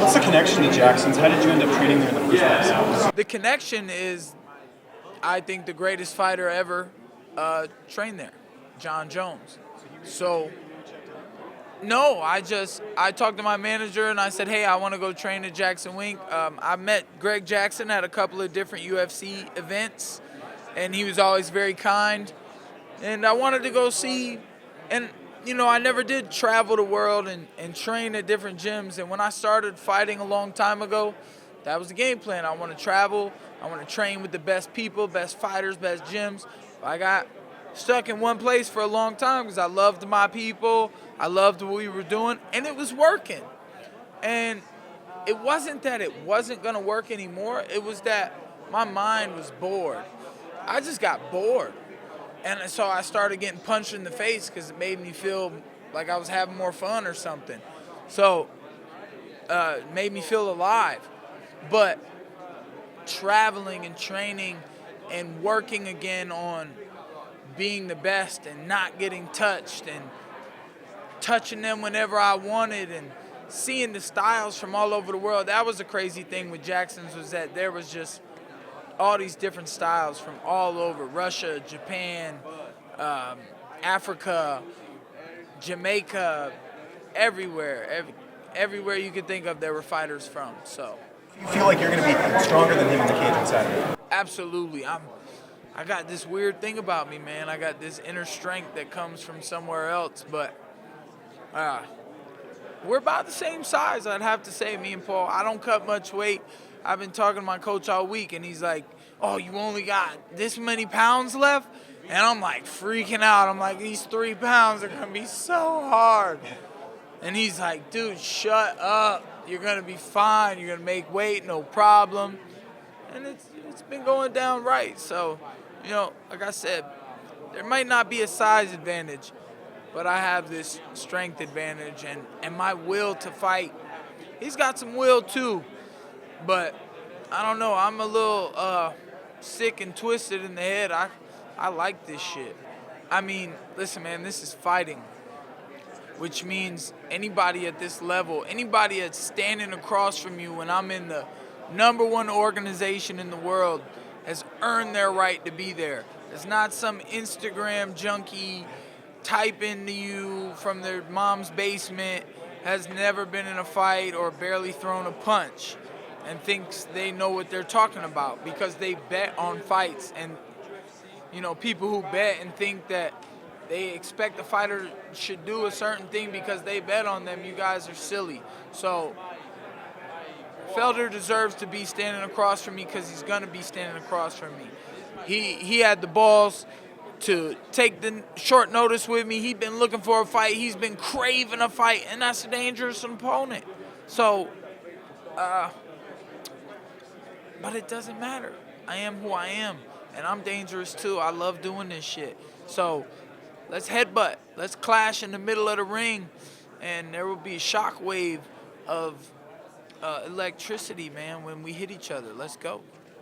What's the connection to Jackson's? How did you end up training there in the first place? The connection is, I think, the greatest fighter ever trained there, John Jones. So, no, I talked to my manager and I said, hey, I want to go train at Jackson Wink. I met Greg Jackson at a couple of different UFC events, and he was always very kind. And I wanted to go see, and I never did travel the world and train at different gyms. And when I started fighting a long time ago, that was the game plan. I want to travel. I want to train with the best people, best fighters, best gyms. I got stuck in one place for a long time because I loved my people. I loved what we were doing, and it was working. And it wasn't that it wasn't going to work anymore. It was that my mind was bored. I just got bored. And so I started getting punched in the face because it made me feel like I was having more fun or something. So it made me feel alive. But traveling and training and working again on being the best and not getting touched and touching them whenever I wanted and seeing the styles from all over the world, that was the crazy thing with Jackson's, was that there was just all these different styles from all over, Russia, Japan, Africa, Jamaica, everywhere. Everywhere you could think of, there were fighters from. So, You feel like you're going to be stronger than him in the cage on Saturday? absolutely. I got this weird thing about me, man. I got this inner strength that comes from somewhere else, but we're about the same size, I'd have to say, me and Paul. I don't cut much weight. I've been talking to my coach all week, and he's like, oh, you only got this many pounds left? And I'm like freaking out. I'm like, these 3 pounds are going to be so hard. And he's like, dude, shut up. You're going to be fine. You're going to make weight, no problem. And it's been going down right. So, like I said, there might not be a size advantage, but I have this strength advantage and my will to fight. He's got some will too. But I don't know, I'm a little sick and twisted in the head. I like this shit. I mean, listen, man, this is fighting, which means anybody at this level, anybody that's standing across from you when I'm in the #1 organization in the world has earned their right to be there. It's not some Instagram junkie typing to you from their mom's basement, has never been in a fight or barely thrown a punch, and thinks they know what they're talking about because they bet on fights. And, people who bet and think that they expect the fighter should do a certain thing because they bet on them, you guys are silly. So Felder deserves to be standing across from me because he's going to be standing across from me. He had the balls to take the short notice with me. He'd been looking for a fight. He's been craving a fight, and that's a dangerous opponent. So, but it doesn't matter. I am who I am, and I'm dangerous too. I love doing this shit. So let's headbutt. Let's clash in the middle of the ring, and there will be a shockwave of electricity, man, when we hit each other. Let's go.